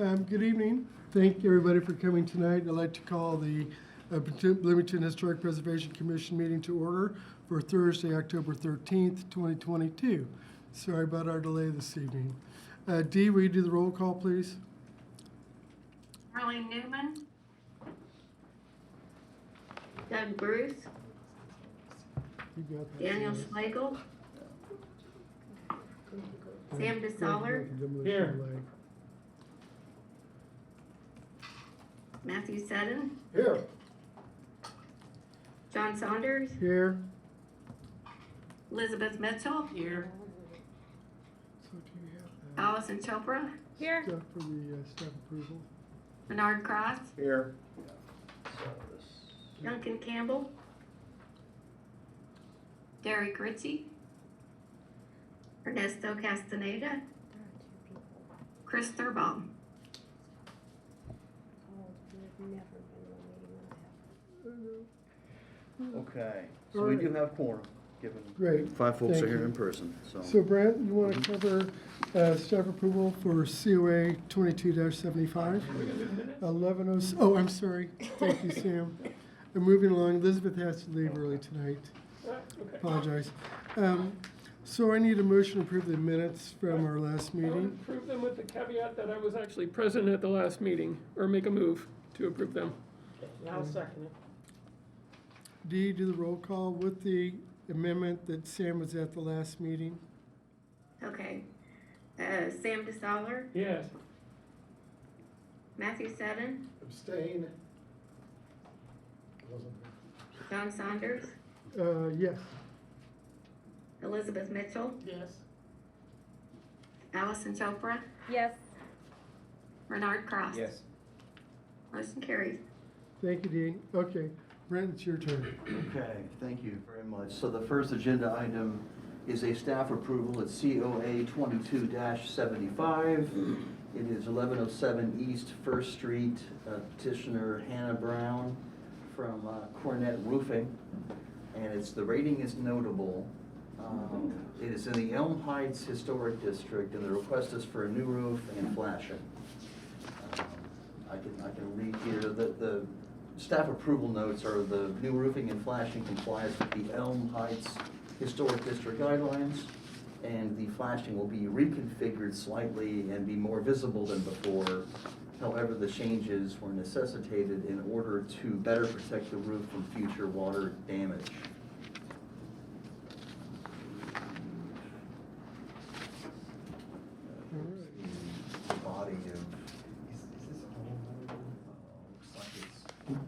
Good evening. Thank you, everybody, for coming tonight. I'd like to call the Bloomington Historic Preservation Commission meeting to order for Thursday, October 13th, 2022. Sorry about our delay this evening. Dee, will you do the roll call, please? Arlene Newman. Doug Bruce. You got that. Daniel Schlegel. Sam DeSaller. Here. Matthew Sutton. Here. John Saunders. Here. Elizabeth Mitchell. Here. So do you have that Allison Chopra. Here. stuff for the staff approval? Bernard Cross. Here. Duncan Campbell. Derek Ritchie. Ernesto Castaneda. Chris Thurbaum. Okay, so we do have quorum, given Great. 5 folks Thank are here you. in person, so. So Brent, you want to cover staff approval for COA 22-75? 11:06. Oh, I'm sorry. Thank you, Sam. And moving along, Elizabeth has to leave early tonight. Apologize. So I need a motion to approve the minutes from our last I would meeting. approve them with the caveat that I was actually present at the last meeting, or make a move to approve them. I'll second it. Dee, do the roll call with the amendment that Sam was at the last meeting. Okay. Sam DeSaller. Yes. Matthew Sutton. Abstain. John Saunders. Yes. Elizabeth Mitchell. Yes. Allison Chopra. Yes. Bernard Cross. Yes. Motion carries. Thank you, Dee. Okay, Brent, it's your turn. Okay, thank you very much. So the first agenda item is a staff approval. It's COA 22-75. It is 1107 East First Street, petitioner Hannah Brown from Cornet Roofing. And the rating is notable. It is in the Elm Heights Historic District, and the request is for a new roof and flashing. I can read here the staff approval notes are the new roofing and flashing complies with the Elm Heights Historic District guidelines, and the flashing will be reconfigured slightly and be more visible than before. However, the changes were necessitated in order to better protect the roof from future water damage. The body of looks like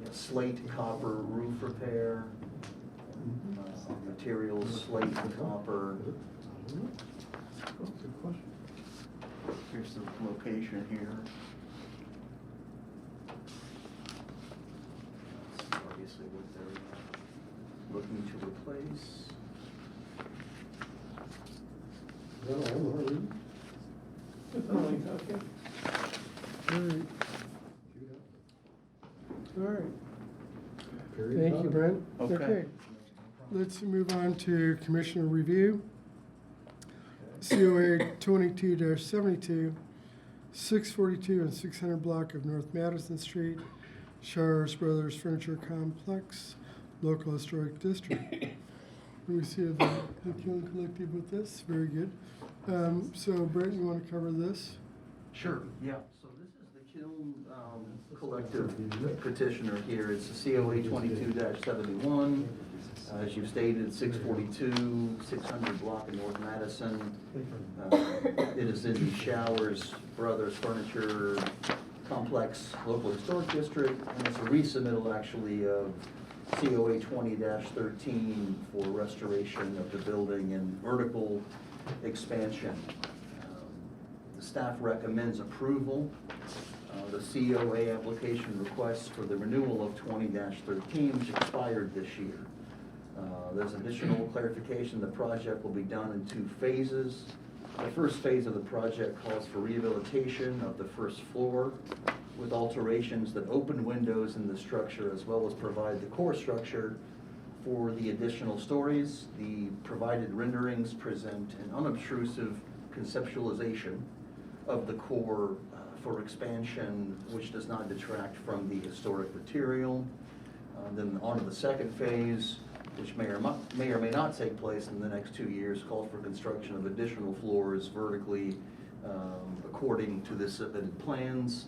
it's slate copper roof repair. Materials slate and copper. Here's the location here. That's obviously what they're looking to replace. Okay. All right. All right. Thank you, Brent. Okay. Let's move on to Commissioner Review. COA 22-72, 642 and 600 block of North Madison Street, Shires Brothers Furniture Complex, Local Historic District. We see the Kiln Collective with this. Very good. So Brent, you want to cover this? Sure, yeah. So this is the Kiln Collective petitioner here. It's the COA 22-71. As you've stated, 642, 600 block in North Madison. It is in the Showers Brothers Furniture Complex Local Historic District, and it's a resubmittal actually of COA 20-13 for restoration of the building and vertical expansion. The staff recommends approval. The COA application requests for the renewal of 20-13, which expired this year. There's additional clarification. The project will be done in 2 phases. The first phase of the project calls for rehabilitation of the first floor with alterations that open windows in the structure as well as provide the core structure for the additional stories. The provided renderings present an unobtrusive conceptualization of the core for expansion, which does not detract from the historic material. Then on to the second phase, which may or may not take place in the next 2 years, calls for construction of additional floors vertically according to the submitted plans.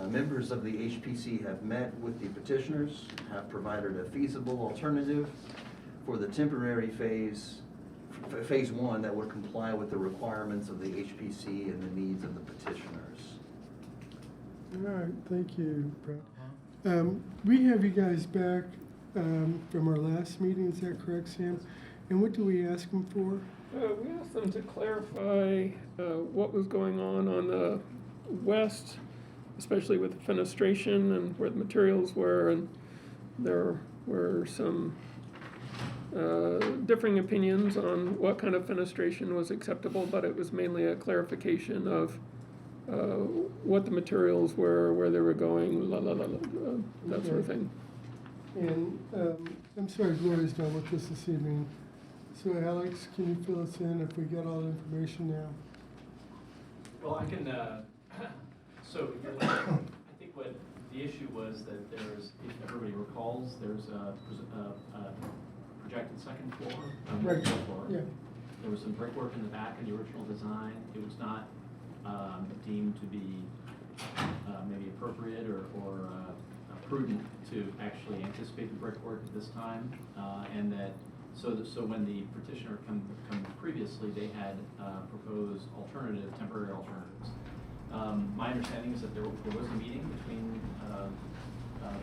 Members of the HPC have met with the petitioners, have provided a feasible alternative for the temporary phase 1 that would comply with the requirements of the HPC and the needs of the petitioners. All right, thank you, Brett. We have you guys back from our last meeting, is that correct, Sam? And what do we ask them for? We asked them to clarify what was going on the west, especially with the fenestration and where the materials were, and there were some differing opinions on what kind of fenestration was acceptable, but it was mainly a clarification of what the materials were, where they were going, that sort of thing. And I'm sorry, Gloria's not with us this evening. So Alex, can you fill us in if we got all the information now? Well, I can, so I think what the issue was that there's, if everybody recalls, there's a projected second floor. Right, First floor. yeah. There was some brickwork in the back in the original design. It was not deemed to be maybe appropriate or prudent to actually anticipate the brickwork at this time, and that so when the petitioner come previously, they had proposed temporary alternatives. My understanding is that there was a meeting between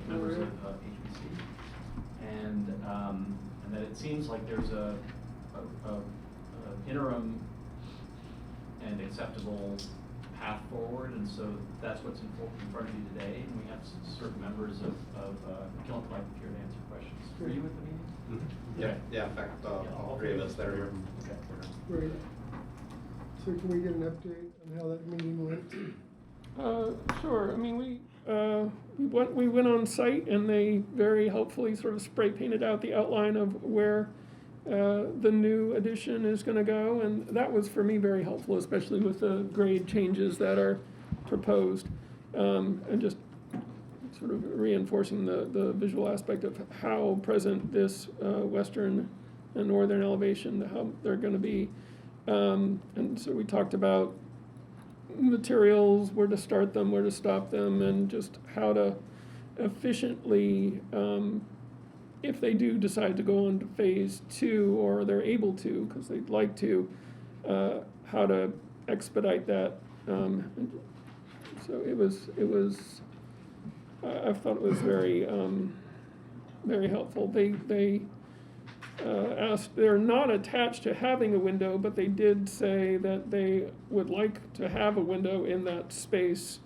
members of HPC, and that it seems like there's a interim and acceptable path forward, and so that's what's in front of you today. And we have certain members of Killen Collective here to answer questions. Were you at the meeting? Mm-hmm. Yeah, in fact, all three of us that are here. Okay. Right. So can we get an update on how that meeting went? Sure. I mean, we went on site, and they very helpfully sort of spray painted out the outline of where the new addition is going to go, and that was for me very helpful, especially with the grade changes that are proposed, and just sort of reinforcing the visual aspect of how present this western and northern elevation, how they're going to be. And so we talked about materials, where to start them, where to stop them, and just how to efficiently, if they do decide to go on to phase 2, or they're able to, because they'd like to, how to expedite that. So it was. I thought it was very, very helpful. They asked, they're not attached to having a window, but they did say that they would like to have a window in that space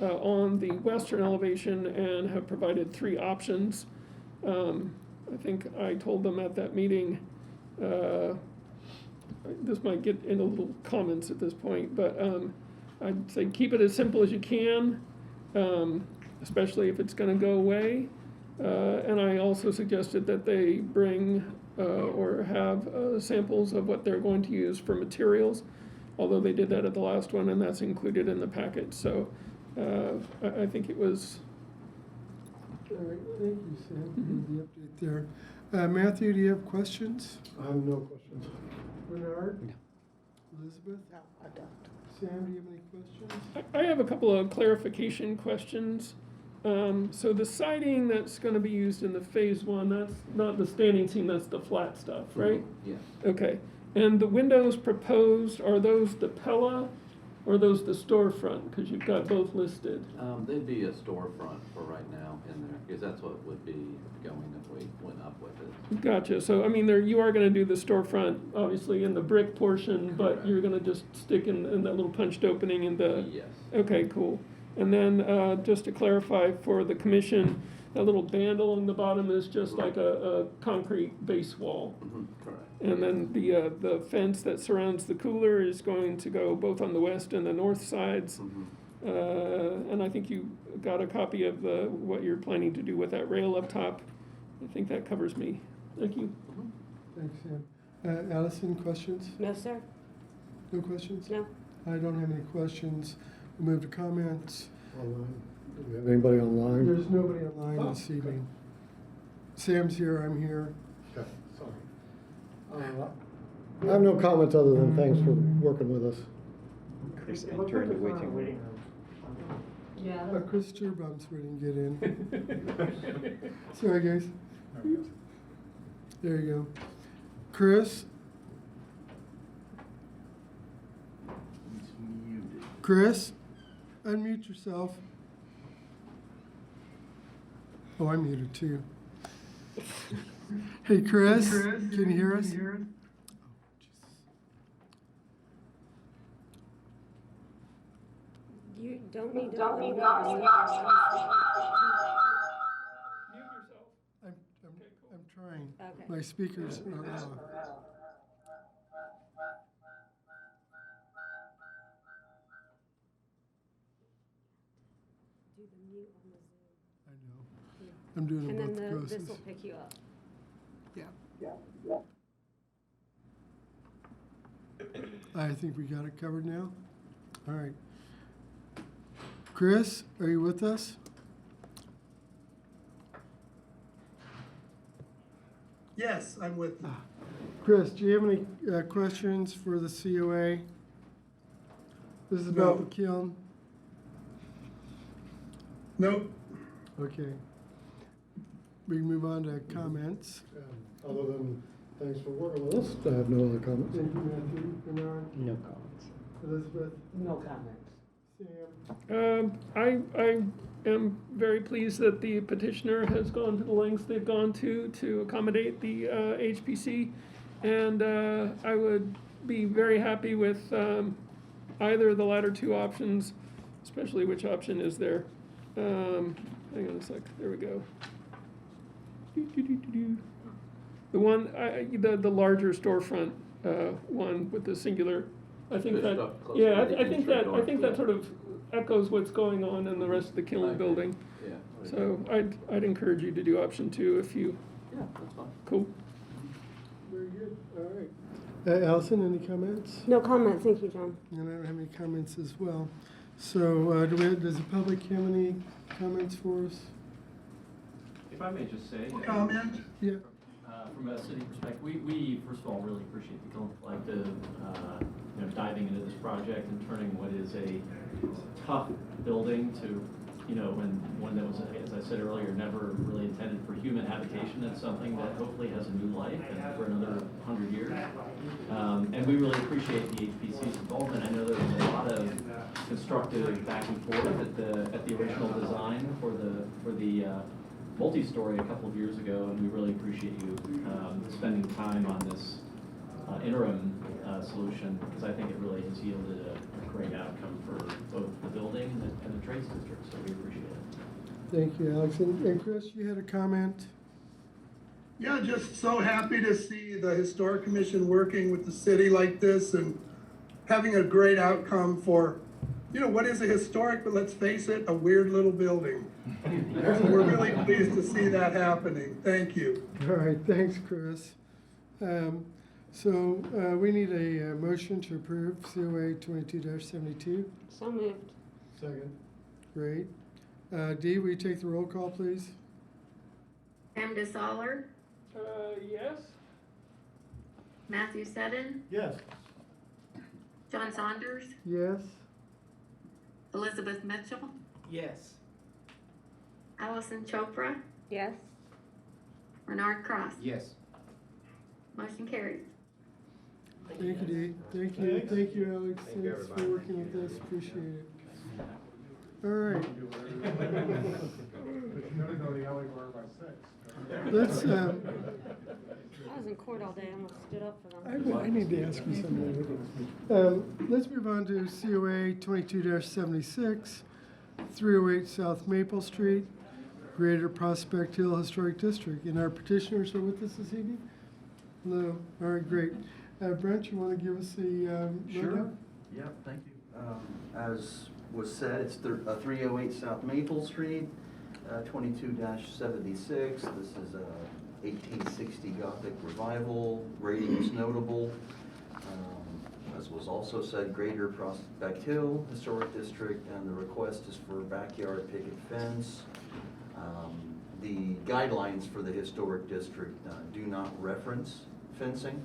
on the western elevation, and have provided 3 options. I think I told them at that meeting, this might get into little comments at this point, but I'd say keep it as simple as you can, especially if it's going to go away. And I also suggested that they bring or have samples of what they're going to use for materials, although they did that at the last one, and that's included in the packet. So I think it was. All right, thank you, Sam, for the update there. Matthew, do you have questions? I have no questions. Bernard? No. Elizabeth? No, I don't. Sam, do you have any questions? I have a couple of clarification questions. So the siding that's going to be used in the phase 1, that's not the standing seam, that's the flat stuff, right? Yes. Okay. And the windows proposed, are those the Pella or are those the storefront? Because you've got both listed. They'd be a storefront for right now in there, because that's what would be going if we went up with it. Gotcha. So, I mean, you are going to do the storefront, obviously, in the brick portion, but Correct. you're going to just stick in that little punched opening in the... Yes. Okay, cool. And then, just to clarify for the commission, that little band along the bottom is just like a concrete base wall. Mhm, correct. And then the fence that surrounds the cooler is going to go both on the west and the north sides. Mhm. And I think you got a copy of what you're planning to do with that rail up top. I think that covers me. Thank you. Thanks, Sam. Allison, questions? No, sir? No questions? No. I don't have any questions. We'll move to comments. Online. Do we have anybody online? There's nobody online this evening. Sam's here, I'm here. Okay, sorry. I have no comments other than thanks for working with us. Chris entered the waiting room. Yeah. Chris Sturbaum's waiting to get in. Sorry, guys. There you go. Chris? He's muted. Chris? Unmute yourself. Oh, I'm muted too. Hey, Chris, can you hear us? You don't need to. Mute yourself. I'm trying. Okay. My speakers are off. Do the mute on the Zoom. I know. I'm doing And it then both this processes. will pick you up. I think we got it covered now. All right. Chris, are you with us? Yes, I'm with you. Chris, do you have any questions for the COA? This is about No. the kiln. Nope. Okay. We can move on to comments. Other than thanks for working with us, I have no other comments. Thank you, Matthew. Bernard, No comments. Elizabeth, No comments. Sam. I am very pleased that the petitioner has gone to the lengths they've gone to accommodate the HPC. And I would be very happy with either of the latter two options, especially which option is there. Hang on a sec, there we go. The one, the larger storefront one with the singular, I think Pushed that, up closer yeah, to the I think that, entry I think door. that sort of echoes what's going on in the rest of the kiln Okay. building. Yeah. So I'd encourage you to do option two if you, Yeah, that's fine. cool. Very good. All right. Allison, any comments? No comment, thank you, John. And I don't have any comments as well. So does the public have any comments for us? If I may just say. Comment? Yeah. From a city perspective, we first of all really appreciate the collective, diving into this project and turning what is a tough building to, one that was, as I said earlier, never really intended for human habitation. It's something that hopefully has a new life and for another 100 years. And we really appreciate the HPC's involvement. I know there was a lot of constructive back and forth at the original design for the multi-story a couple of years ago, and we really appreciate you spending time on this interim solution, because I think it really has yielded a great outcome for both the building and the trades district, so we appreciate it. Thank you, Alex. And Chris, you had a comment? Yeah, just so happy to see the Historic Commission working with the city like this and having a great outcome for, what is a historic, but let's face it, a weird little building. So we're really pleased to see that happening. Thank you. All right, thanks, Chris. So we need a motion to approve COA 22-72. So moved. Second. Great. Dee, will you take the roll call, please? Sam DeSaller, Yes? Matthew Seddon, Yes. John Saunders, Yes. Elizabeth Mitchell, Yes. Allison Chopra, Yes. Bernard Cross. Yes. Motion carries. Thank you, Dee. Thank you, Alex. Thank you, Thanks for everybody. working with us. Appreciate it. All right. Let's, I was in court all day, I almost stood up for them. I need to ask you something. Let's move on to COA 22-76, 308 South Maple Street, Greater Prospect Hill Historic District. And our petitioners are with us this evening? Hello. All right, great. Brent, you want to give us the rundown? Yeah, thank you. As was said, it's 308 South Maple Street, 22-76. This is a 1860 Gothic revival. Rating is notable. A as was also said, Greater Prospect Hill Historic District, and the request is for a backyard picket fence. The guidelines for the historic district do not reference fencing.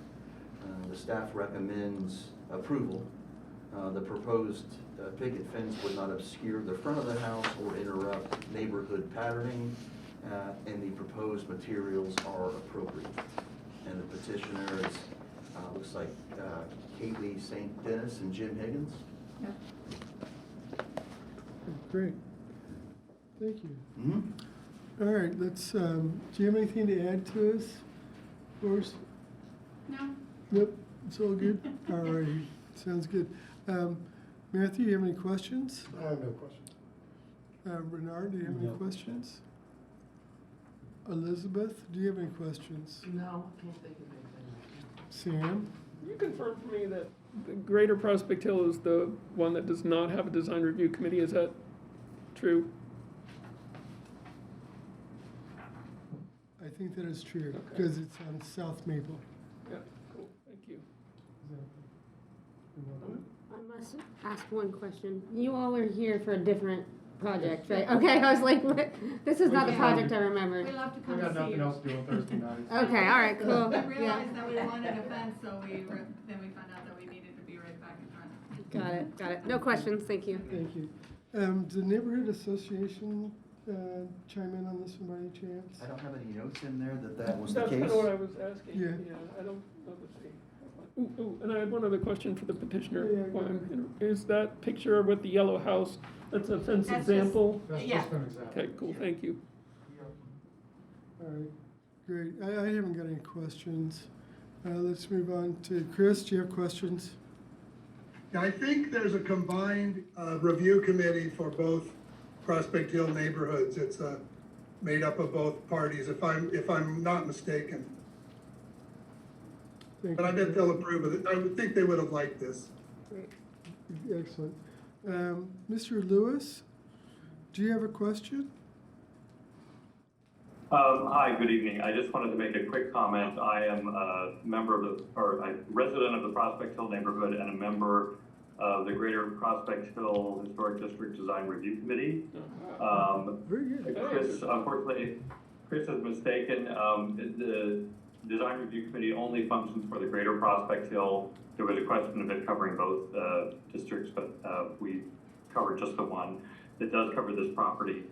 The staff recommends approval. The proposed picket fence would not obscure the front of the house or interrupt neighborhood patterning, and the proposed materials are appropriate. And the petitioners, looks like Kaylee St. Dennis and Jim Higgins. Yep. Great. Thank you. Mm-hmm. All right, let's, do you have anything to add to us, Doris? No. Nope, it's all good? All righty, sounds good. Matthew, you have any questions? I have no questions. Bernard, do you have any No. questions? Elizabeth, do you have any questions? No, can't think of anything. Sam? You confirm for me that the Greater Prospect Hill is the one that does not have a design review committee, is that true? I think that is true, because it's on South Maple. Yeah, cool, thank you. I must ask one question. You all are here for a different project, right? Okay, I was like, what? This is not the project I remembered. We love to We come got to see nothing you. else to do on Thursday nights. Okay, all right, cool. We Yeah, realized that we wanted a fence, so then we found out that we needed to be right back in front. got it, got it. No questions, thank you. Thank you. Did the Neighborhood Association chime in on this one by any chance? I don't have any notes in there that was the That's case. kind of what I was asking, Yeah. I don't, let's see. Ooh, and I had one other question for the petitioner. Yeah, go while I'm ahead. in- Is that picture with the yellow house, that's a fence That's just- example? That's Yeah. just an example. Okay, cool, thank you. All right, great. I haven't got any questions. Let's move on to Chris. Do you have questions? Yeah, I think there's a combined review committee for both Prospect Hill neighborhoods. It's made up of both parties, if I'm not mistaken. Thank But I you. bet they'll approve of it. I would think they would have liked this. Excellent. Mr. Lewis, do you have a question? Hi, good evening. I just wanted to make a quick comment. I am a member of a resident of the Prospect Hill neighborhood and a member of the Greater Prospect Hill Historic District Design Review Committee. Very good. Unfortunately, Chris is mistaken. The Design Review Committee only functions for the Greater Prospect Hill. There was a question of it covering both districts, but we covered just the one that does cover this property.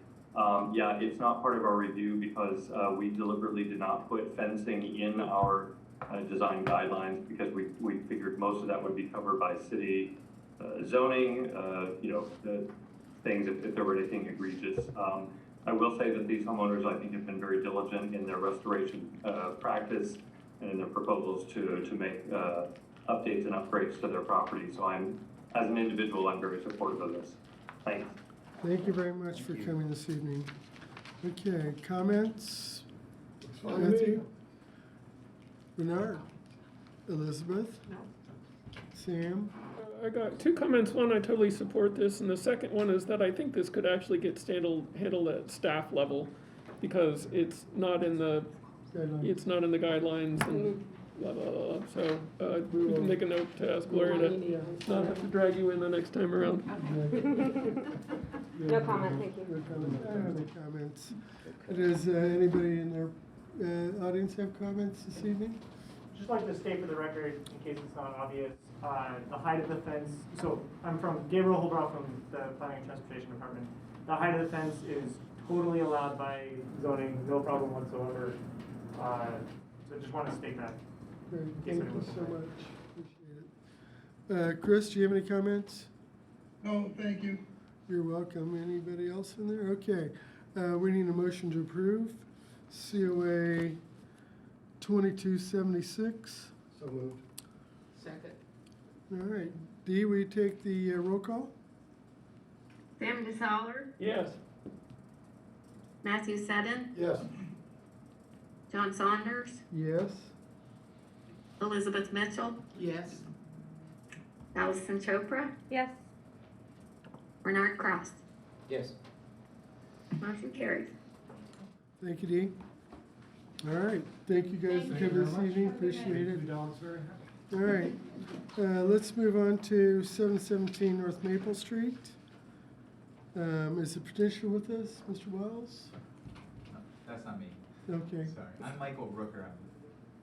Yeah, it's not part of our review because we deliberately did not put fencing in our design guidelines because we figured most of that would be covered by city zoning, things if there were anything egregious. I will say that these homeowners, I think, have been very diligent in their restoration practice and in their proposals to make updates and upgrades to their property. So as an individual, I'm very supportive of this. Thanks. Thank you very much for coming this evening. Okay, comments? Fine with me. Matthew? Bernard? Elizabeth? Sam? I got two comments. One, I totally support this, and the second one is that I think this could actually get handled at staff level because it's not in the guidelines and blah, blah, blah. So we can make a note to ask Gloria to not have to drag you in the next time around. No comment, thank you. No comment. I don't have any comments. Does anybody in their audience have comments this evening? Just like to state for the record, in case it's not obvious, the height of the fence, so I'm from Gabriel Holdroff from the Planning and Transportation Department. The height of the fence is totally allowed by zoning, no problem whatsoever. So I just want to state that. Great, in case thank you anyone's so wondering. much. Appreciate it. Chris, do you have any comments? No, thank you. You're welcome. Anybody else in there? Okay. We need a motion to approve COA 2276. So moved. Second. All right. Dee, will you take the roll call? Sam DeSaller, Yes. Matthew Seddon, Yes. John Saunders, Yes. Elizabeth Mitchell, Yes. Allison Chopra, Yes. Bernard Cross. Yes. Motion carries. Thank you, Dee. All right. Thank you guys for coming this evening. Appreciate it. Dogs very happy. All right, let's move on to 717 North Maple Street. Is the petitioner with us, Mr. Wells? That's not me. Okay. Sorry. I'm Michael Rooker.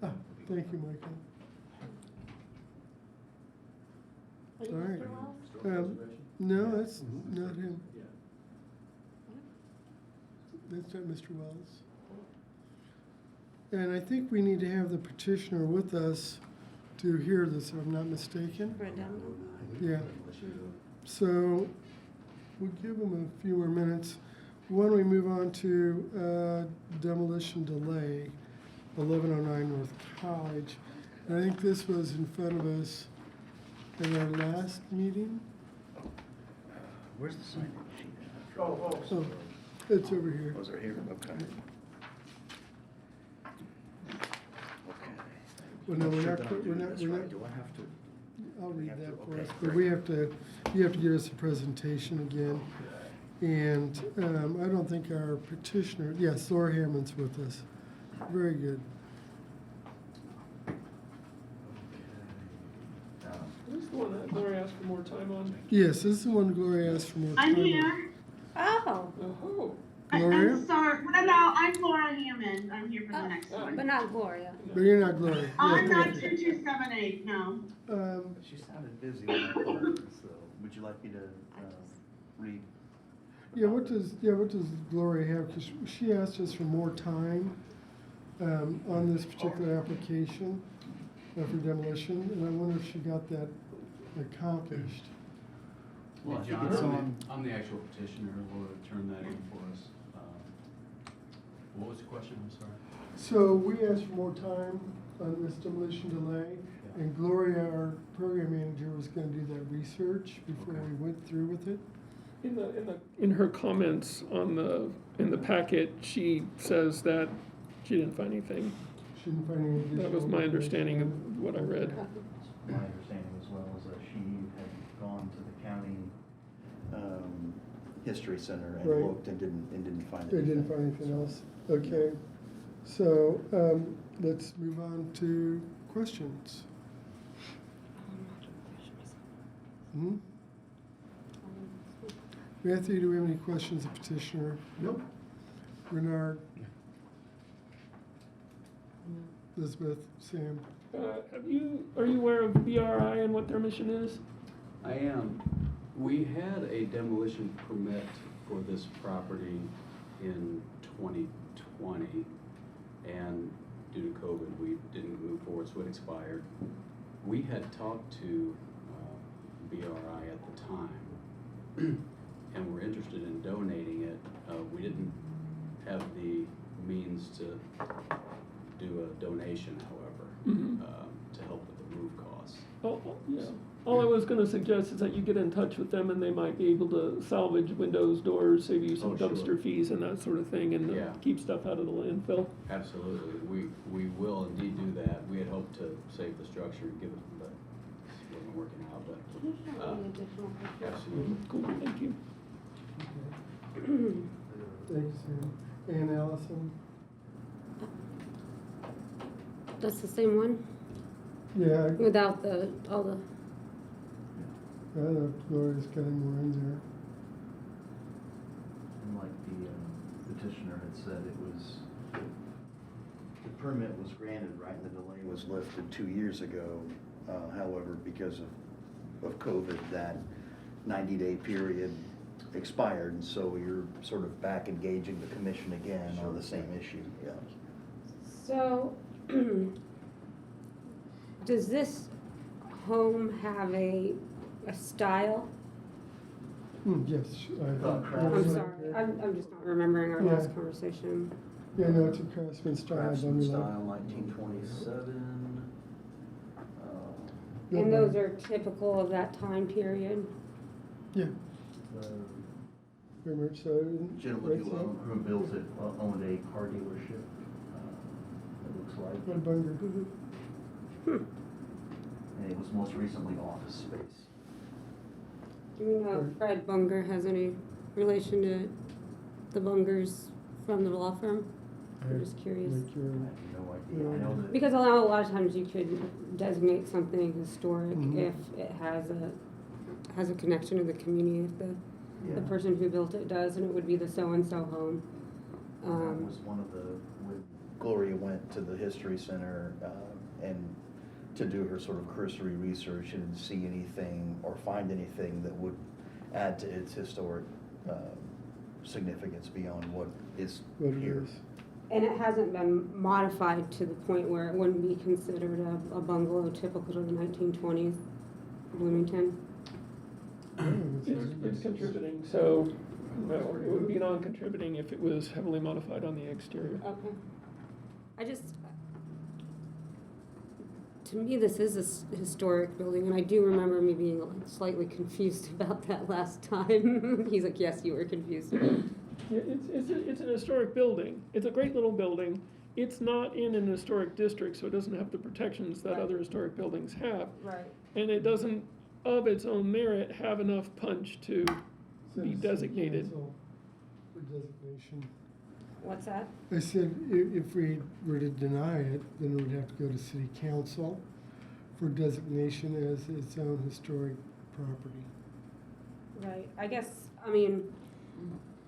Oh, thank you, Michael. All right. No, that's not him. That's not Mr. Wells. And I think we need to have the petitioner with us to hear this, if I'm not mistaken. Yeah. So we'll give him a few more minutes. Why don't we move on to demolition delay, 1109 North College. And I think this was in front of us in our last meeting. Where's the sign-in sheet? Oh, it's over here. Was it here? Okay. Well, no, we're not, Do I have to? I'll read that for us, but you have to give us a presentation again. And I don't think our petitioner, yes, Laura Hammond's with us. Very good. This is the one that Gloria asked for more time on. Yes, this is the one Gloria asked for more time. I'm here. Oh, Oh, Gloria? I'm sorry. Well, no, I'm Laura Hammond. I'm here for the next one. but not Gloria. But you're not Gloria. I'm Yeah, not thank you. 2278, no. She sounded busy when I called, so would you like me to read? Yeah, what does Gloria have? Because she asked us for more time on this particular application for demolition, and I wonder if she got that accomplished. Well, Hey, John, John, I'm the actual petitioner. Laura turned that in for us. What was the question? I'm sorry. So we asked for more time on this demolition delay, and Gloria, our program manager, was going to do that research before we went through with it. in her comments in the packet, she says that she didn't find anything. She didn't find any additional. That was my understanding of what I read. My understanding as well is that she had gone to the county history center and Right. looked and didn't find They anything. didn't find anything else. Okay. So let's move on to questions. Hmm? Matthew, do we have any questions of petitioner? Nope. Bernard? Elizabeth? Sam? Are you aware of BRI and what their mission is? I am. We had a demolition permit for this property in 2020, and due to COVID, we didn't move forward, so it expired. We had talked to BRI at the time, and were interested in donating it. We didn't have the means to do a donation, however, to help with the roof costs. Yeah. All I was gonna suggest is that you get in touch with them and they might be able to salvage windows, doors, save you some Oh, sure. dumpster fees and that sort of thing, and Yeah. keep stuff out of the landfill. Absolutely. We will indeed do that. We had hoped to save the structure and give it, but it wasn't working out, but, absolutely. Cool, thank you. Thanks, Sam. And Allison? That's the same one, Yeah, without all the, I don't know if Gloria's got any more in there. And like the petitioner had said, the permit was granted, right, and the delay was lifted 2 years ago. However, because of COVID, that 90-day period expired, and so you're sort of back engaging the commission again on the same issue, yeah. so, does this home have a style? Yes. I'm sorry, I'm just not remembering our last Yeah. conversation. Yeah, no, it's a Craftsman style. Craftsman bungalow. style, 1927. And those are typical of that time period? Yeah, very much so. Gentleman Right, so- who built it owned a car dealership, it looks like. Red Bunger. And it was most recently office space. Do we know if Fred Bunger has any relation to the Bungers from the law firm? I'm just curious. Like your- No idea, I know that. Because a lot of times you could designate something historic Mhm. if it has a connection to the community, if the Yeah. person who built it does, and it would be the so-and-so home. That was one of the, when Gloria went to the History Center, and to do her sort of cursory research and see anything or find anything that would add to its historic significance beyond what is What it here. is. And it hasn't been modified to the point where it wouldn't be considered a bungalow typical of the 1920s Bloomington. It's contributing, so, well, it would be non-contributing if it was heavily modified on the exterior. Okay. To me, this is a historic building, and I do remember me being slightly confused about that last time. He's like, yes, you were confused. Yeah, it's an historic building. It's a great little building. It's not in an historic district, so it doesn't have the protections that other historic buildings have. Right. And it doesn't, of its own merit, have enough punch to be City designated. Council For designation. What's that? I said, if we were to deny it, then it would have to go to city council for designation as its own historic property. Right. I guess, I mean,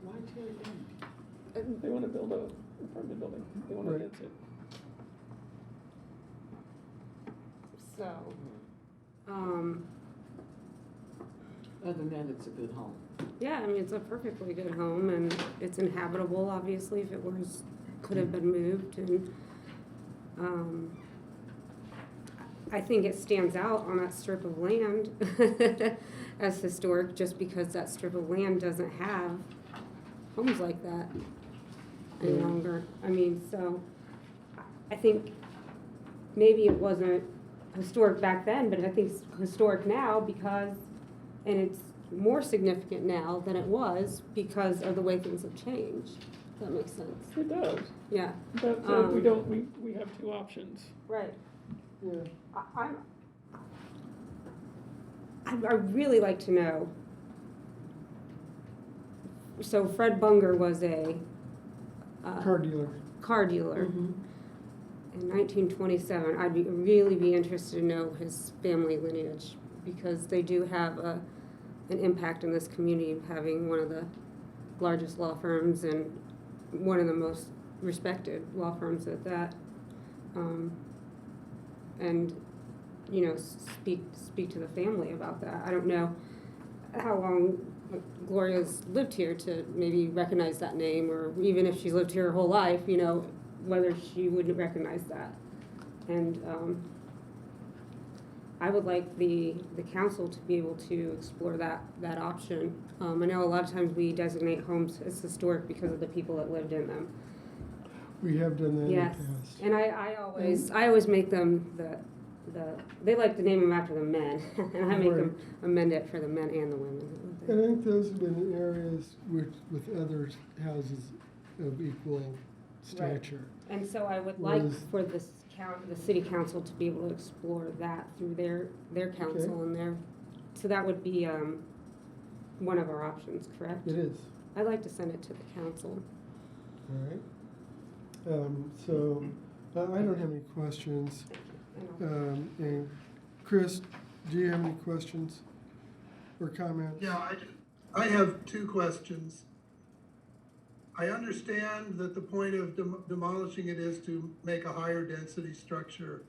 Why tear it down? They want to build a apartment building. They want to Right. enhance it. so, Other than that, it's a good home. yeah, I mean, it's a perfectly good home, and it's inhabitable, obviously, if it could have been moved, and, I think it stands out on that strip of land as historic, just because that strip of land doesn't have homes like that any longer. I mean, so, I think maybe it wasn't historic back then, but I think it's historic now because, and it's more significant now than it was because of the way things have changed. If that makes sense. It does. Yeah. But we have two options. Right. Yeah. I'd really like to know. So Fred Bunger was a Car dealer. car dealer. In 1927, I'd really be interested to know his family lineage because they do have an impact in this community of having one of the largest law firms and one of the most respected law firms at that. And, you know, speak to the family about that. I don't know how long Gloria's lived here to maybe recognize that name, or even if she's lived here her whole life, you know, whether she wouldn't recognize that. And I would like the council to be able to explore that option. I know a lot of times we designate homes as historic because of the people that lived in them. We have done that Yes, in the past. and I always make them they like to name them after the men, and I make them amend it for the men and the women. And I think those have been areas with other houses of equal stature. And so I would like Was- for the city council to be able to explore that through their council and so that would be one of our options, correct? It is. I'd like to send it to the council. All right. So I don't have any questions. And Chris, do you have any questions or comments? Yeah, I have two questions. I understand that the point of demolishing it is to make a higher density structure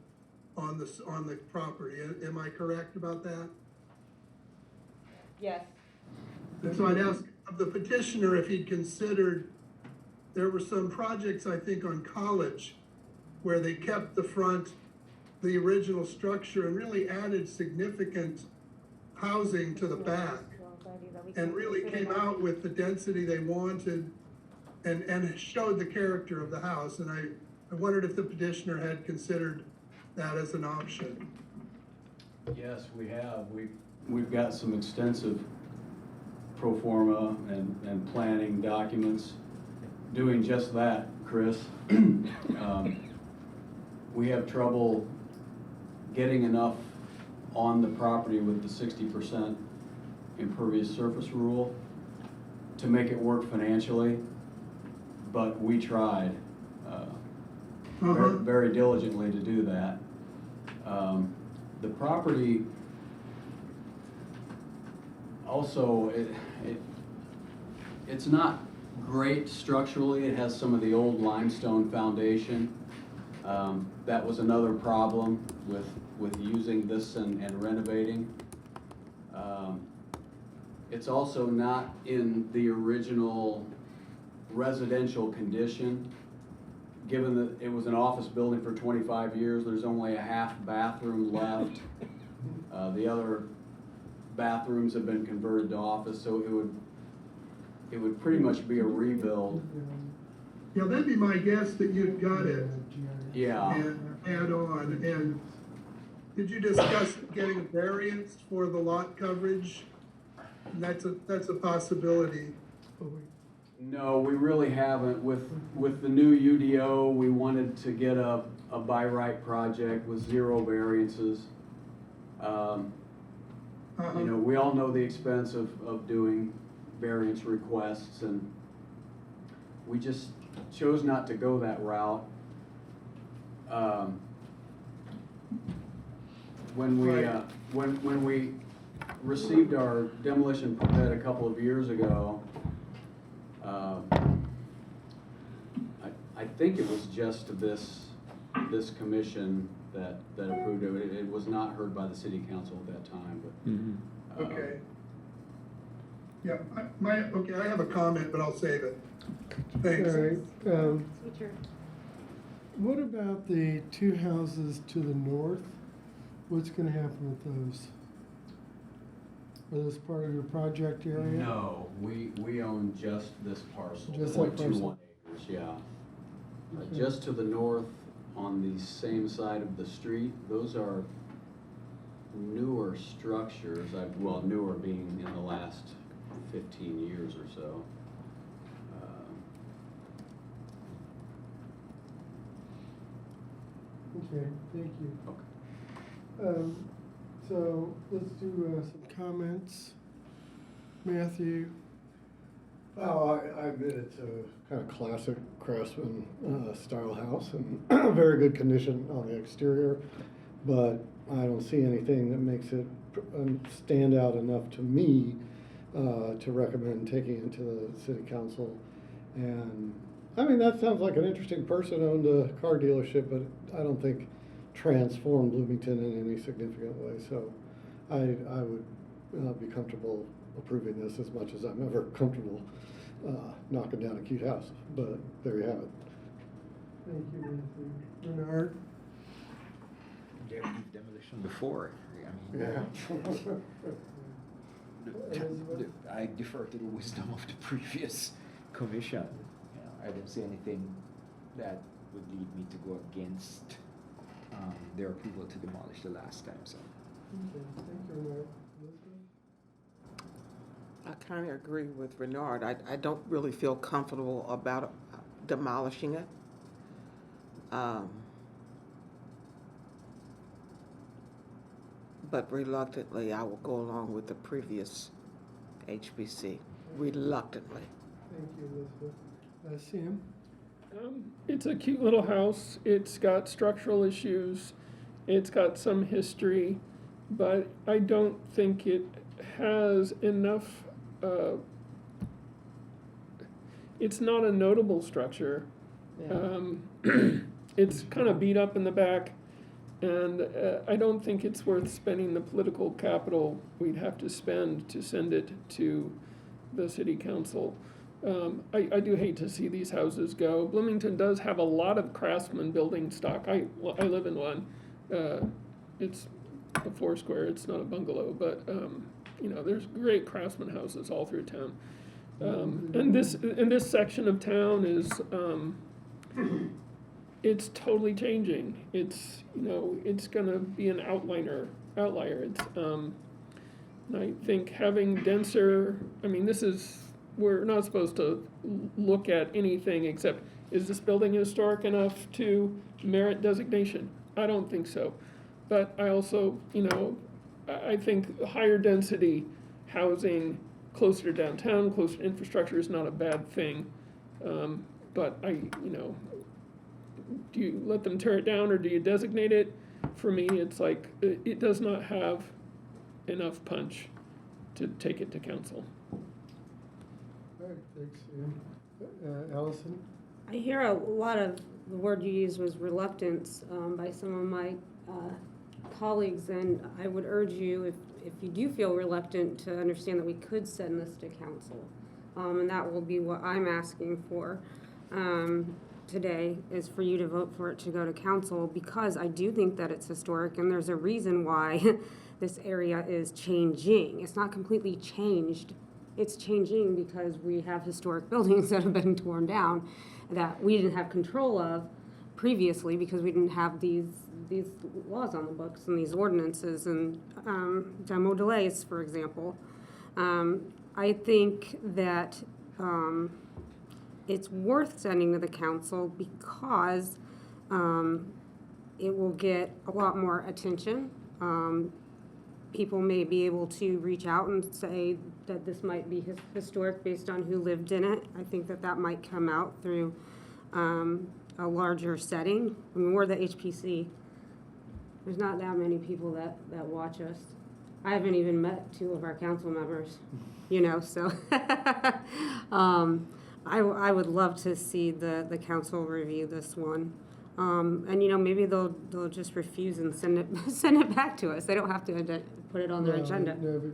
on the property. Am I correct about that? Yes. And so I'd ask of the petitioner if he'd considered, there were some projects, I think, on College where they kept the original structure and really added significant housing to the back and really came out with the density they wanted and showed the character of the house. And I wondered if the petitioner had considered that as an option. Yes, we have. We've got some extensive pro forma and planning documents doing just that, Chris. We have trouble getting enough on the property with the 60% impervious surface rule to make it work financially, but we tried. very diligently to do that. The property also, it's not great structurally. It has some of the old limestone foundation. That was another problem with using this and renovating. It's also not in the original residential condition. Given that it was an office building for 25 years, there's only a half bathroom left. The other bathrooms have been converted to office, so it would pretty much be a rebuild. Yeah, that'd be my guess that you'd got it. Yeah. And add on, and did you discuss getting a variance for the lot coverage? And that's a possibility. No, we really haven't. With the new UDO, we wanted to get a by right project with 0 variances. You know, we all know the expense of doing variance requests, and we just chose not to go that route. When we received our demolition permit a couple of years ago, I think it was just this commission that approved it. It was not heard by the city council at that time, but. Okay. Yeah, I have a comment, but I'll save it. Thanks. All right. What about the 2 houses to the north? What's gonna happen with those? Are those part of your project area? No, we own just this parcel, Just that 0.21 acres, yeah. Okay. Just to the north, on the same side of the street, those are newer structures, well, newer being in the last 15 years or so. Okay, thank you. Okay. So let's do some comments. Matthew? Oh, I admit it's a kind of classic craftsman style house and very good condition on the exterior, but I don't see anything that makes it stand out enough to me to recommend taking it to the city council. And I mean, that sounds like an interesting person owned a car dealership, but I don't think transformed Bloomington in any significant way. So I would be comfortable approving this as much as I'm ever comfortable knocking down a cute house. But there you have it. Thank you, Matthew. Bernard? Demolition before, I mean. Yeah. I defer to the wisdom of the previous commission. You know, I don't see anything that would lead me to go against their approval to demolish the last time, so. Okay, thank you, Bernard. Elizabeth? I kind of agree with Renard. I don't really feel comfortable about demolishing it. But reluctantly, I will go along with the previous HBC. Reluctantly. Thank you, Elizabeth. Sam? It's a cute little house. It's got structural issues. It's got some history, but I don't think it has enough. It's not a notable structure. It's kind of beat up in the back, and I don't think it's worth spending the political capital we'd have to spend to send it to the city council. I do hate to see these houses go. Bloomington does have a lot of craftsman building stock. I live in one. It's a 4-square. It's not a bungalow, but you know, there's great craftsman houses all through town. And this section of town is it's totally changing. It's, you know, it's gonna be an outlier. It's I think having denser. I mean, we're not supposed to look at anything except, is this building historic enough to merit designation? I don't think so. But I also, you know, I think higher density housing closer to downtown, closer to infrastructure is not a bad thing. But do you let them tear it down or do you designate it? For me, it's like, it does not have enough punch to take it to council. All right, thanks, Ian. Allison? I hear a lot of, the word you used was reluctance by some of my colleagues, and I would urge you, if you do feel reluctant, to understand that we could send this to council. And that will be what I'm asking for today, is for you to vote for it to go to council, because I do think that it's historic, and there's a reason why this area is changing. It's not completely changed. It's changing because we have historic buildings that have been torn down that we didn't have control of previously because we didn't have these laws on the books and these ordinances and demo delays, for example. I think that it's worth sending to the council because it will get a lot more attention. People may be able to reach out and say that this might be historic based on who lived in it. I think that that might come out through a larger setting. I mean, we're the HPC. There's not that many people that watch us. I haven't even met 2 of our council members, you know, so I would love to see the council review this one. And you know, maybe they'll just refuse and send it back to us. They don't have to put it on their agenda. No, but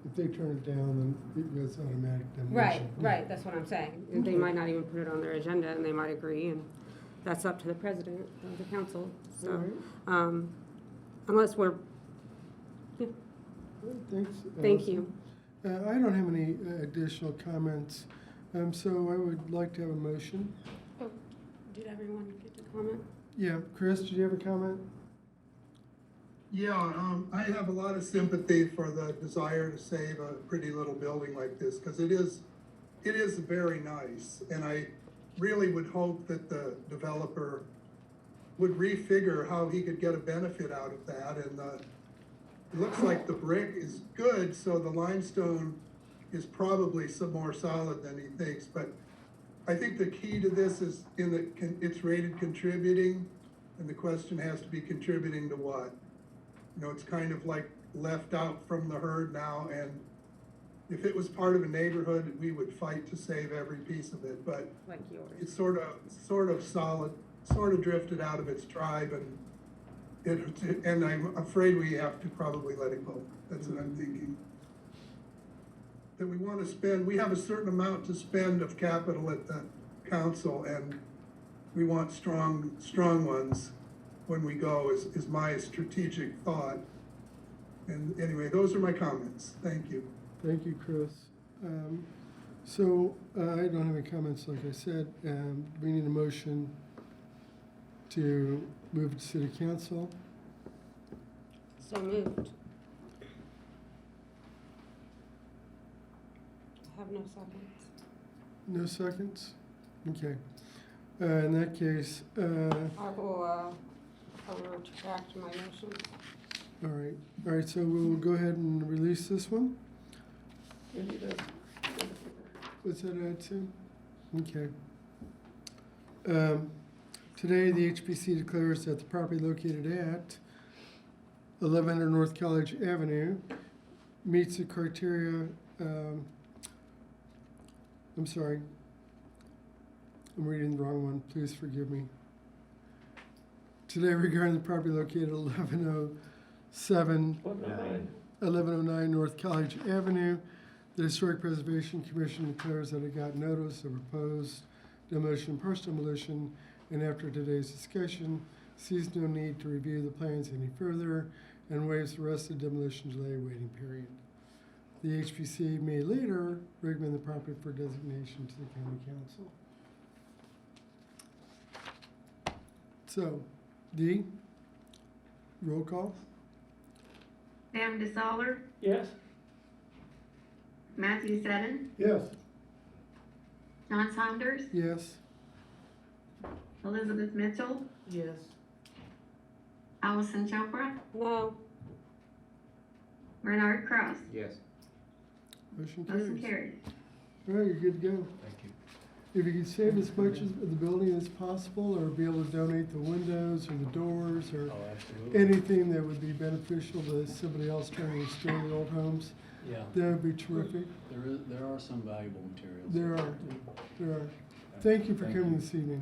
if they turn it down, then it's automatic demolition. Right, that's what I'm saying. They Okay. might not even put it on their agenda, and they might agree, and that's up to the president of the council. So, unless we're, yeah. Thanks. Thank Allison. you. I don't have any additional comments, so I would like to have a motion. Oh, did everyone get to comment? Yeah, Chris, did you have a comment? Yeah, I have a lot of sympathy for the desire to save a pretty little building like this, because it is very nice. And I really would hope that the developer would refigure how he could get a benefit out of that. And it looks like the brick is good, so the limestone is probably some more solid than he thinks. But I think the key to this is it's rated contributing, and the question has to be contributing to what? You know, it's kind of like left out from the herd now, and if it was part of a neighborhood, we would fight to save every piece of it, but like yours. it's sort of solid, sort of drifted out of its tribe, and I'm afraid we have to probably let it go. That's what I'm thinking. That we want to spend, we have a certain amount to spend of capital at the council, and we want strong ones when we go, is my strategic thought. And anyway, those are my comments. Thank you. Thank you, Chris. So I don't have any comments, like I said. We need a motion to move it to city council. So moved. I have no seconds. No seconds? Okay. In that case, I will retract my motion. all right, so we'll go ahead and release this one. We need a- What's that add to? Okay. Today, the HPC declares that the property located at 1100 North College Avenue meets the criteria, I'm sorry, I'm reading the wrong one, please forgive me. Today, regarding the property located at 1109 North College Avenue, the Historic Preservation Commission declares that it got notice of proposed demolition and partial demolition, and after today's discussion, sees no need to review the plans any further and waives the rest of the demolition delay waiting period. The HPC may later recommend the property for designation to the county council. So, D, roll call? Sam DeSaller, Yes? Matthew Seddon, Yes. John Saunders, Yes. Elizabeth Mitchell, Yes. Allison Chopra, No. Bernard Cross. Yes. Motion Motion carries. carried. All right, you're good to go. Thank you. if you could save as much of the building as possible, or be able to donate the windows or the doors, or anything that would be beneficial to somebody else trying to restore the old homes, Yeah. that would be terrific. There are some valuable materials. There are. Thank you for coming this evening.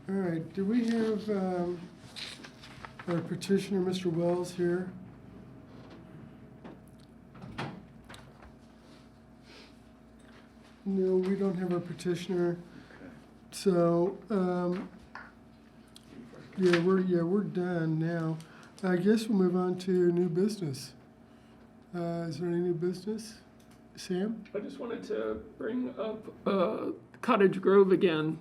All right, do we have our petitioner, Mr. Wells, here? No, we don't have our petitioner. So, we're done now. I guess we'll move on to new business. Is there any new business? Sam? I just wanted to bring up Cottage Grove again.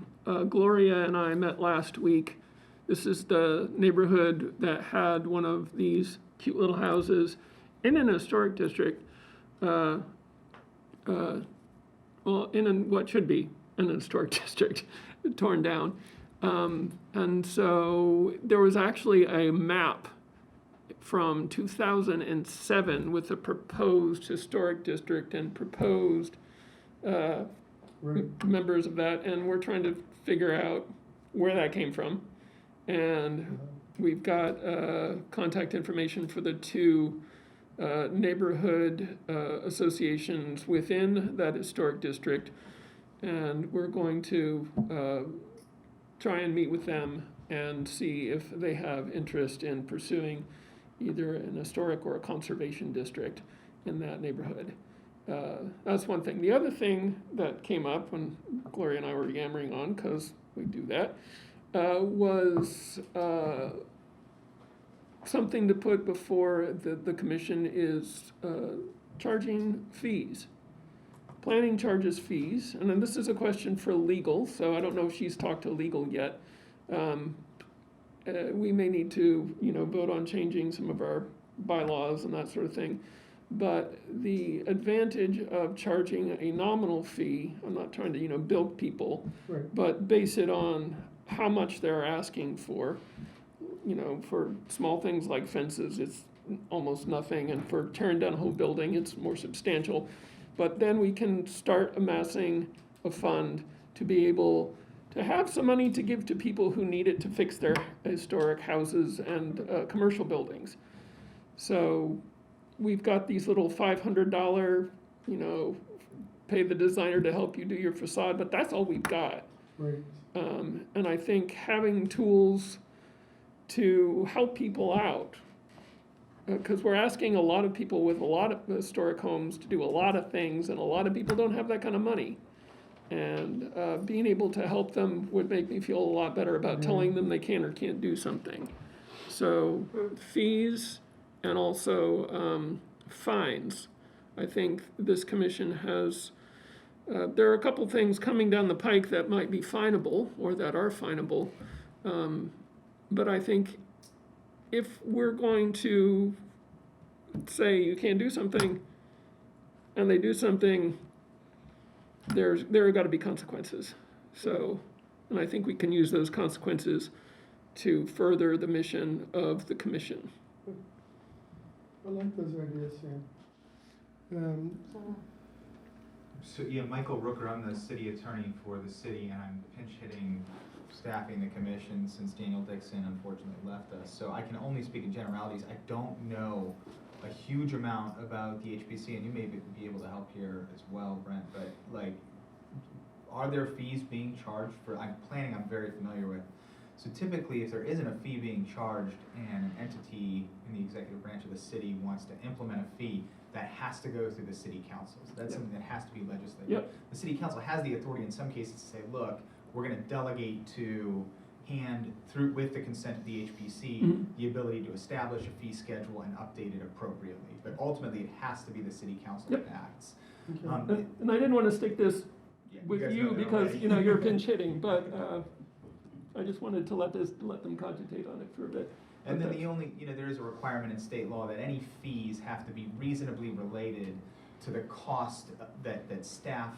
Gloria and I met last week. This is the neighborhood that had one of these cute little houses in an historic district. Well, in what should be an historic district, torn down. And so there was actually a map from 2007 with a proposed historic district and proposed members of that, and we're trying to figure out where that came from. And we've got contact information for the two neighborhood associations within that historic district, and we're going to try and meet with them and see if they have interest in pursuing either an historic or a conservation district in that neighborhood. That's one thing. The other thing that came up when Gloria and I were yammering on, because we do that, was something to put before the commission is charging fees. Planning charges fees, and then this is a question for legal, so I don't know if she's talked to legal yet. We may need to, vote on changing some of our bylaws and that sort of thing. But the advantage of charging a nominal fee, I'm not trying to, bilk people, but base it on how much they're asking for. For small things like fences, it's almost nothing, and for tearing down a whole building, it's more substantial. But then we can start amassing a fund to be able to have some money to give to people who need it to fix their historic houses and commercial buildings. So we've got these little $500, pay the designer to help you do your facade, but that's all we've got. Right. And I think having tools to help people out, because we're asking a lot of people with a lot of historic homes to do a lot of things, and a lot of people don't have that kind of money. And being able to help them would make me feel a lot better about telling them they can or can't do something. So fees and also fines. I think this commission has, there are a couple things coming down the pike that might be finable or that are finable. But I think if we're going to say you can't do something and they do something, there are got to be consequences. So, and I think we can use those consequences to further the mission of the commission. I like those ideas, Sam. So, Michael Rooker, I'm the city attorney for the city, and I'm pinch hitting staffing the commission since Daniel Dixon unfortunately left us. So I can only speak in generalities. I don't know a huge amount about the HPC, and you may be able to help here as well, Brent, but are there fees being charged for, I'm very familiar with. So typically, if there isn't a fee being charged and an entity in the executive branch of the city wants to implement a fee, that has to go through the city council. So that's something that has to be legislated. Yep. The city council has the authority in some cases to say, look, we're going to delegate to hand through, with the consent of the HPC, the ability to establish a fee schedule and update it appropriately. But ultimately, it has to be the city council that acts. Okay. And I didn't want to stick this with you because you're pinch hitting, but I just wanted to let them cogitate on it for a bit. And then the only, there is a requirement in state law that any fees have to be reasonably related to the cost that staff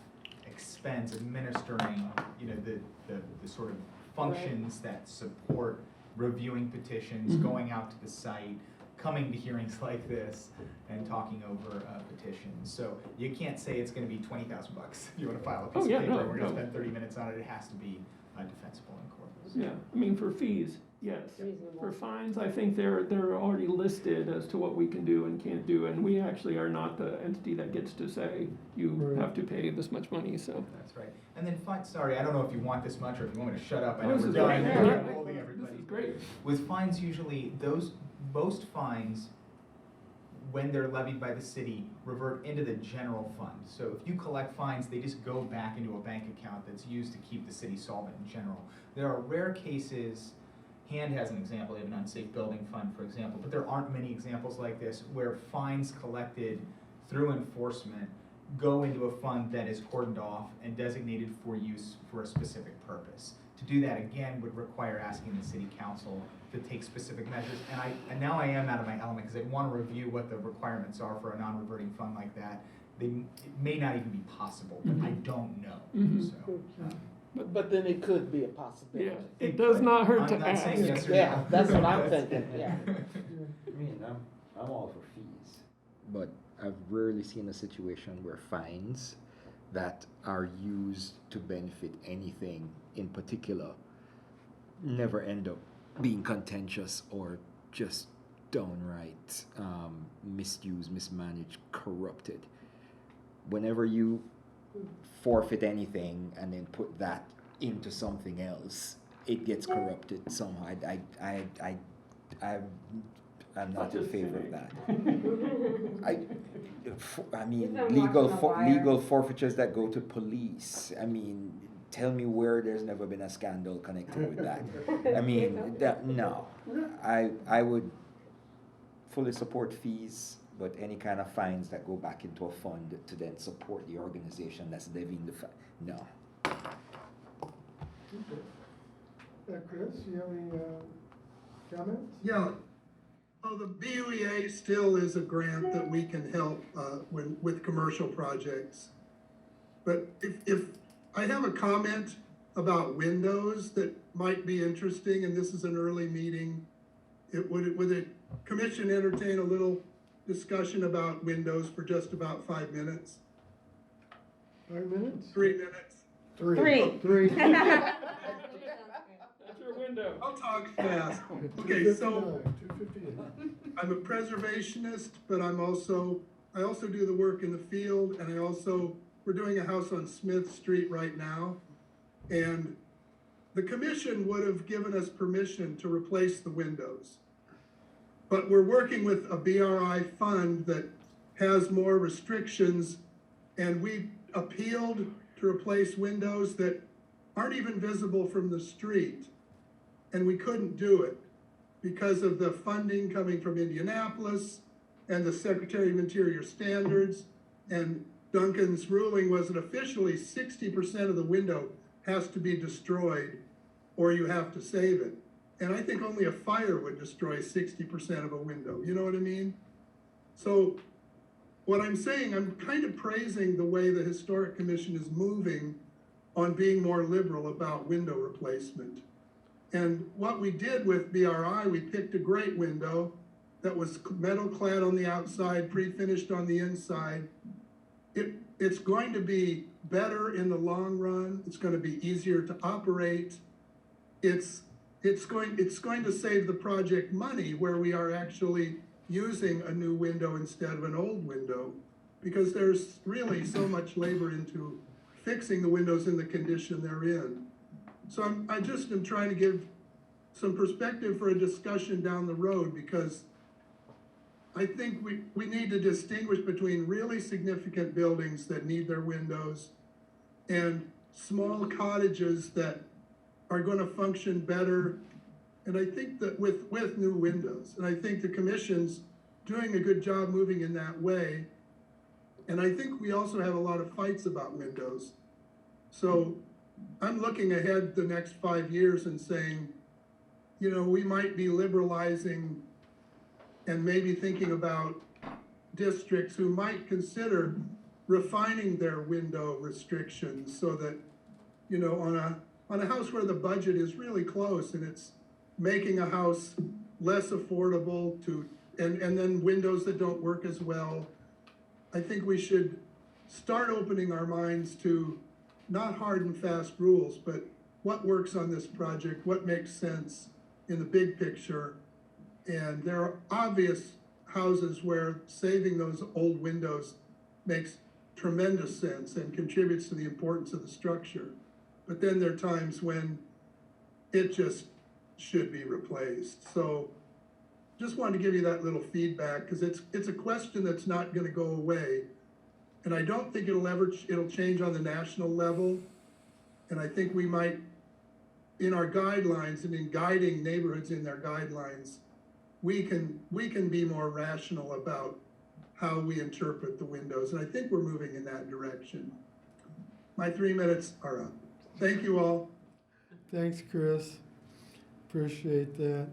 expends administering, the sort of functions that support reviewing petitions, going out to the site, coming to hearings like this and talking over petitions. So you can't say it's gonna be $20,000 if you wanna file a piece of paper, and we're gonna spend 30 minutes on it, it has to be defensible in court. Yeah, I mean, for fees, yes. For fines, I think they're already listed as to what we can do and can't do, and we actually are not the entity that gets to say, you have to pay this much money, so. That's right. And then sorry, I don't know if you want this much or if you want me to shut up. I know This we're is done. great. I'm holding everybody. This is great. With fines, usually most fines, when they're levied by the city, revert into the general fund. So if you collect fines, they just go back into a bank account that's used to keep the city solvent in general. There are rare cases, Hand has an example, they have an unsafe building fund, for example, but there aren't many examples like this where fines collected through enforcement go into a fund that is cordoned off and designated for use for a specific purpose. To do that again would require asking the city council to take specific measures. And now I am out of my element because I want to review what the requirements are for a non-reverting fund like that. It may not even be possible, but I don't know. So, But then it could be a possibility. Yeah, it does not hurt to I'm not ask. saying yes or Yeah, no. that's what I'm thinking, yeah. I mean, I'm all for fees, but I've rarely seen a situation where fines that are used to benefit anything in particular never end up being contentious or just downright misused, mismanaged, corrupted. Whenever you forfeit anything and then put that into something else, it gets corrupted somehow. I'm not in favor of that. I mean, legal forfeitures that go to police. I mean, tell me where there's never been a scandal connected with that. I mean, no. I would fully support fees, but any kind of fines that go back into a fund to then support the organization that's levying the fine, no. Chris, you have any comments? Yeah. Oh, the BUEA still is a grant that we can help with commercial projects. But if I have a comment about windows that might be interesting, and this is an early meeting, would the commission entertain a little discussion about windows for just about 5 minutes? 5 minutes? 3 minutes. Three. That's your window. I'll talk fast. Okay, so 259. I'm a preservationist, but I also do the work in the field, and we're doing a house on Smith Street right now. And the commission would have given us permission to replace the windows. But we're working with a BRI fund that has more restrictions, and we appealed to replace windows that aren't even visible from the street. And we couldn't do it because of the funding coming from Indianapolis and the Secretary of Interior standards. And Duncan's ruling was that officially 60% of the window has to be destroyed or you have to save it. And I think only a fire would destroy 60% of a window. You know what I mean? So what I'm saying, I'm kind of praising the way the Historic Commission is moving on being more liberal about window replacement. And what we did with BRI, we picked a great window that was metal clad on the outside, pre-finished on the inside. It's going to be better in the long run. It's going to be easier to operate. It's going to save the project money where we are actually using a new window instead of an old window, because there's really so much labor into fixing the windows in the condition they're in. So I just am trying to give some perspective for a discussion down the road, because I think we need to distinguish between really significant buildings that need their windows and small cottages that are going to function better. And I think that with new windows, and I think the commission's doing a good job moving in that way. And I think we also have a lot of fights about windows. So I'm looking ahead the next 5 years and saying, you know, we might be liberalizing and maybe thinking about districts who might consider refining their window restrictions so that, you know, on a house where the budget is really close and it's making a house less affordable to and then windows that don't work as well. I think we should start opening our minds to not hard and fast rules, but what works on this project, what makes sense in the big picture. And there are obvious houses where saving those old windows makes tremendous sense and contributes to the importance of the structure. But then there are times when it just should be replaced. So just wanted to give you that little feedback because it's a question that's not going to go away. And I don't think it'll change on the national level. And I think we might, in our guidelines and in guiding neighborhoods in their guidelines, we can be more rational about how we interpret the windows. And I think we're moving in that direction. My 3 minutes are up. Thank you all. Thanks, Chris. Appreciate that.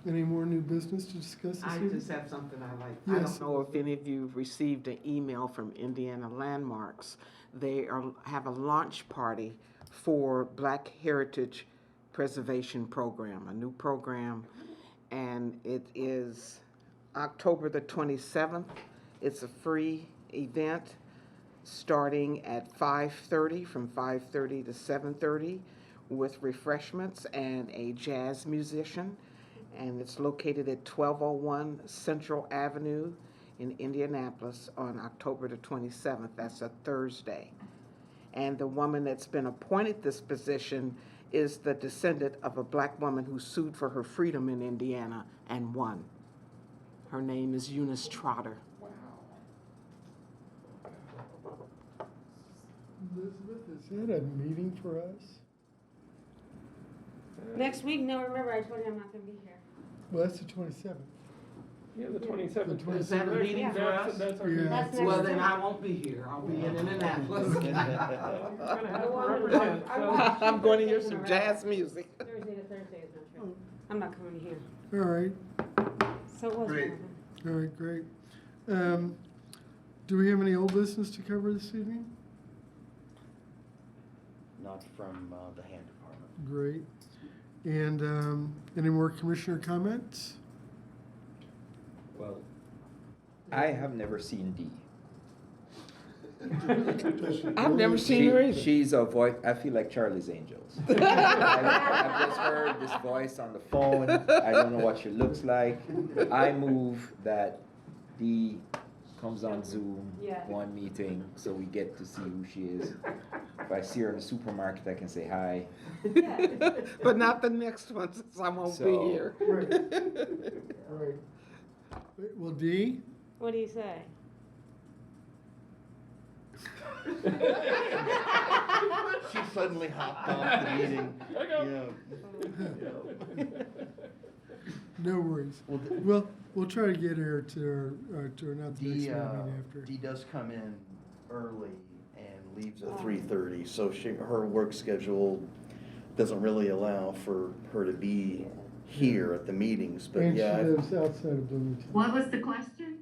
Any more new business to discuss this I evening? just have something I like. I Yes. don't know if any of you received an email from Indiana Landmarks. They have a launch party for Black Heritage Preservation Program, a new program, and it is October the 27th. It's a free event starting at 5:30, from 5:30 to 7:30, with refreshments and a jazz musician. And it's located at 1201 Central Avenue in Indianapolis on October the 27th. That's a Thursday. And the woman that's been appointed this position is the descendant of a black woman who sued for her freedom in Indiana and won. Her name is Eunice Trotter. Elizabeth, is that a meeting for us? Next week, no, remember, I told you I'm not gonna be here. Well, that's the 27th. Yeah, the 27th. Is that a meeting for us? That's our Yeah. meeting. That's Well, next then week. I won't be here. I'll be in Indianapolis. You're gonna have to Well, represent, so. I'm going to hear some jazz music. Thursday to Thursday is not true. I'm not coming here. All right, So it was Great. one of them. all right, great. Do we have any old business to cover this evening? Not from the hand department. Great. And any more commissioner comments? Well, I have never seen Dee. I've never seen her either. She's a voice, I feel like Charlie's Angels. I've just heard this voice on the phone. I don't know what she looks like. I move that Dee comes on Zoom, Yeah. one meeting, so we get to see who she is. If I see her in the supermarket, I can say hi. But not the next one, since I won't be So- here. All right. Well, Dee? What do you say? She suddenly hopped off the meeting. No worries. We'll try to get her to our not the next meeting after. Dee does come in early and leaves at 3:30, so her work schedule doesn't really allow for her to be here at the meetings, but And she yeah. lives outside of Bloomington. What was the question?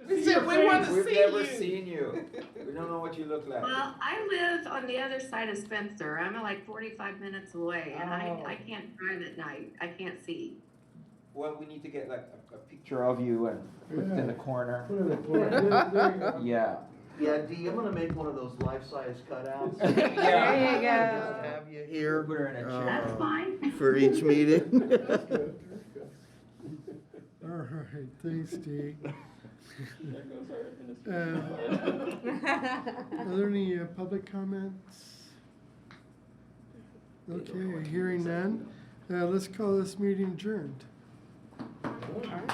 We said we want to We've see never you. seen you. We don't know what you look like. Well, I live on the other side of Spencer. I'm like 45 minutes away and I can't drive at night. I can't see. Well, we need to get like a picture of you and put it in the corner. Put it in the corner. There you go. Yeah. Yeah, Dee, I'm gonna make one of those life-size cutouts. There you go. Just have you here. Put her in a chair. That's fine. For each meeting. All right, thanks, Dee. There goes our administration. Are there any public comments? Okay, hearing none. Let's call this meeting adjourned. All right.